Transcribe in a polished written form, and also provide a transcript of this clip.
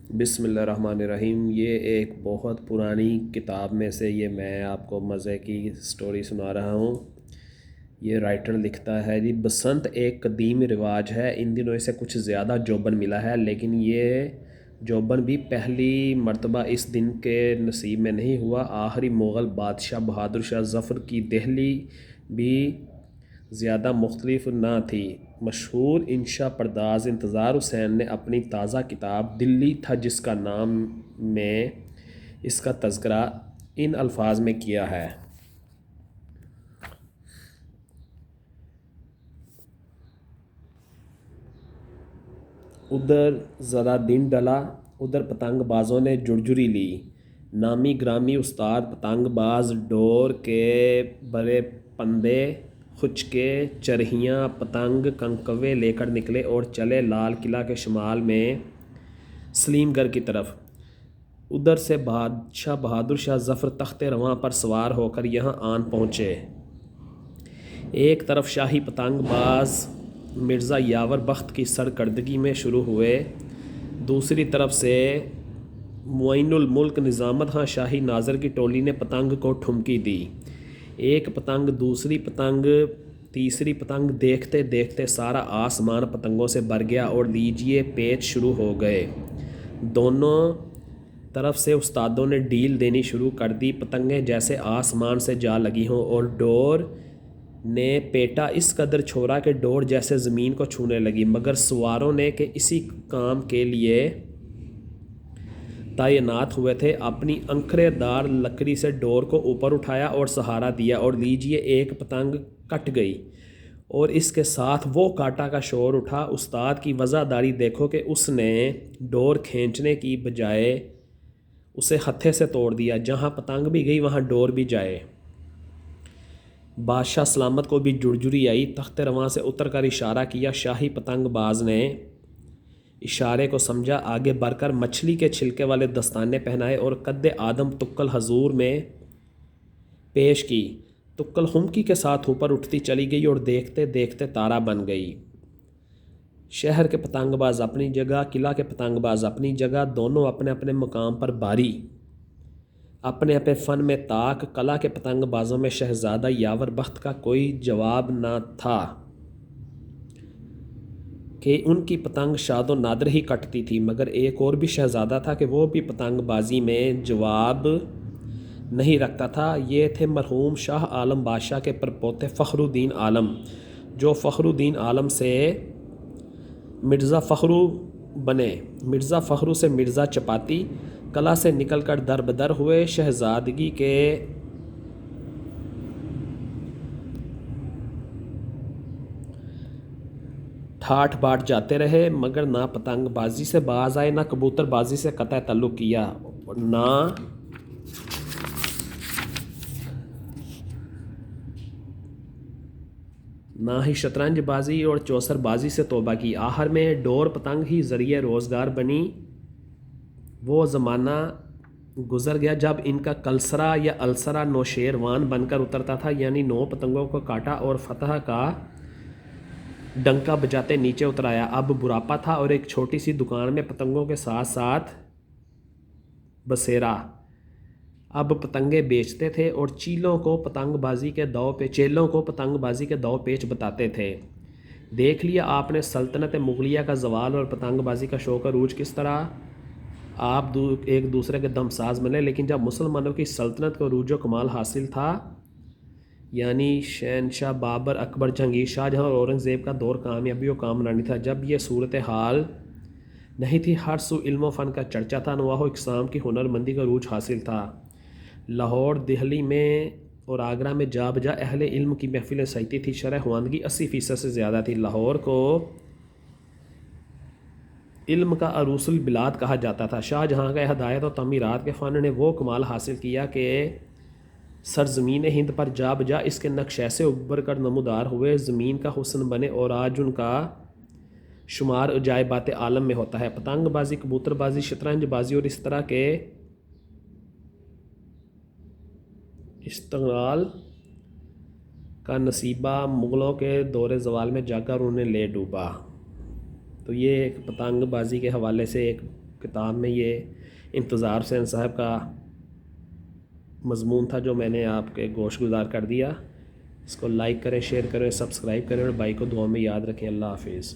بسم اللہ الرحمن الرحیم۔ یہ ایک بہت پرانی کتاب میں سے میں آپ کو مزے کی سٹوری سنا رہا ہوں۔ یہ رائٹر لکھتا ہے جی، بسنت ایک قدیم رواج ہے، ان دنوں اسے کچھ زیادہ جوبن ملا ہے، لیکن یہ جوبن بھی پہلی مرتبہ اس دن کے نصیب میں نہیں ہوا۔ آخری مغل بادشاہ بہادر شاہ ظفر کی دہلی بھی زیادہ مختلف نہ تھی۔ مشہور انشا پرداز انتظار حسین نے اپنی تازہ کتاب دلی تھا جس کا نام میں اس کا تذکرہ ان الفاظ میں کیا ہے۔ ادھر ذرا دن ڈلا، ادھر پتنگ بازوں نے جڑجڑی لی، نامی گرامی استاد پتنگ باز ڈور کے برے پندے خچکے چرہیاں پتنگ کنکوے لے کر نکلے اور چلے لال قلعہ کے شمال میں سلیم گڑھ کی طرف۔ ادھر سے بادشاہ بہادر شاہ ظفر تخت رواں پر سوار ہو کر یہاں آن پہنچے۔ ایک طرف شاہی پتنگ باز مرزا یاور بخت کی سرکردگی میں شروع ہوئے، دوسری طرف سے معین الملک نظامت خان شاہی ناظر کی ٹولی نے پتنگ کو ٹھمکی دی۔ ایک پتنگ، دوسری پتنگ، تیسری پتنگ، دیکھتے دیکھتے سارا آسمان پتنگوں سے بھر گیا اور لیجیے پیچ شروع ہو گئے۔ دونوں طرف سے استادوں نے ڈیل دینی شروع کر دی، پتنگیں جیسے آسمان سے جا لگی ہوں، اور ڈور نے پیٹا اس قدر چھوڑا کہ ڈور جیسے زمین کو چھونے لگی، مگر سواروں نے کہ اسی کام کے لیے تعینات ہوئے تھے، اپنی انکھرے دار لکڑی سے ڈور کو اوپر اٹھایا اور سہارا دیا، اور لیجیے ایک پتنگ کٹ گئی اور اس کے ساتھ وہ کاٹا کا شور اٹھا۔ استاد کی وزاداری دیکھو کہ اس نے ڈور کھینچنے کی بجائے اسے ہتھے سے توڑ دیا، جہاں پتنگ بھی گئی وہاں ڈور بھی جائے۔ بادشاہ سلامت کو بھی جڑجڑی آئی، تخت رواں سے اتر کر اشارہ کیا۔ شاہی پتنگ باز نے اشارے کو سمجھا، آگے بڑھ کر مچھلی کے چھلکے والے دستانے پہنائے اور قد آدم تکل حضور میں پیش کی۔ تکل ہمکی کے ساتھ اوپر اٹھتی چلی گئی اور دیکھتے دیکھتے تارا بن گئی۔ شہر کے پتنگ باز اپنی جگہ، قلعہ کے پتنگ باز اپنی جگہ، دونوں اپنے اپنے مقام پر بھاری، اپنے اپنے فن میں طاق۔ قلعہ کے پتنگ بازوں میں شہزادہ یاور بخت کا کوئی جواب نہ تھا کہ ان کی پتنگ شاد و نادر ہی کٹتی تھی، مگر ایک اور بھی شہزادہ تھا کہ وہ بھی پتنگ بازی میں جواب نہیں رکھتا تھا۔ یہ تھے مرحوم شاہ عالم بادشاہ کے پرپوتے فخر الدین عالم، جو فخر الدین عالم سے مرزا فخرو بنے، مرزا فخرو سے مرزا چپاتی۔ قلعہ سے نکل کر در بدر ہوئے، شہزادگی کے ٹھاٹھ باٹھ جاتے رہے، مگر نہ پتنگ بازی سے باز آئے، نہ کبوتر بازی سے قطع تعلق کیا، اور نہ ہی شطرنج بازی اور چوسر بازی سے توبہ کی۔ آخر میں ڈور پتنگ ہی ذریعہ روزگار بنی۔ وہ زمانہ گزر گیا جب ان کا کلسرا یا السرا نوشیروان بن کر اترتا تھا، یعنی 9 پتنگوں کو کاٹا اور فتح کا ڈنکا بجاتے نیچے اترایا۔ اب براپا تھا اور ایک چھوٹی سی دکان میں پتنگوں کے ساتھ ساتھ بسیرا۔ اب پتنگیں بیچتے تھے اور چیلوں کو پتنگ بازی کے دو پیچ بتاتے تھے۔ دیکھ لیا آپ نے سلطنت مغلیہ کا زوال اور پتنگ بازی کا شوق عروج کس طرح۔ آپ ایک دوسرے کے دم ساز بنے، لیکن جب مسلمانوں کی سلطنت کو عروج و کمال حاصل تھا، یعنی شہنشاہ بابر، اکبر، جہانگیر، شاہ جہاں اور اورنگزیب کا دور کامیابی و کامرانی تھا، جب یہ صورتحال نہیں تھی، ہر سو علم و فن کا چرچا تھا، انواع و اقسام کی ہنر مندی کا عروج حاصل تھا۔ لاہور، دہلی میں اور آگرہ میں جا بجا اہل علم کی محفلیں سجتی تھی، شرح خواندگی 80% سے زیادہ تھی۔ لاہور کو علم کا عروس البلاد کہا جاتا تھا۔ شاہ جہاں کا ہدایت و تعمیرات کے فن نے وہ کمال حاصل کیا کہ سرزمین ہند پر جا بجا اس کے نقش ایسے ابھر کر نمودار ہوئے، زمین کا حسن بنے، اور آج ان کا شمار عجائبات عالم میں ہوتا ہے۔ پتنگ بازی، کبوتر بازی، شطرنج بازی اور اس طرح کے اشتغال کا نصیبہ مغلوں کے دور زوال میں جا کر انہیں لے ڈوبا۔ تو یہ ایک پتنگ بازی کے حوالے سے ایک کتاب میں یہ انتظار حسین صاحب کا مضمون تھا جو میں نے آپ کے گوش گزار کر دیا. اس کو لائک کریں، شیئر کریں، سبسکرائب کریں اور بھائی کو دعا میں یاد رکھیں. اللہ حافظ.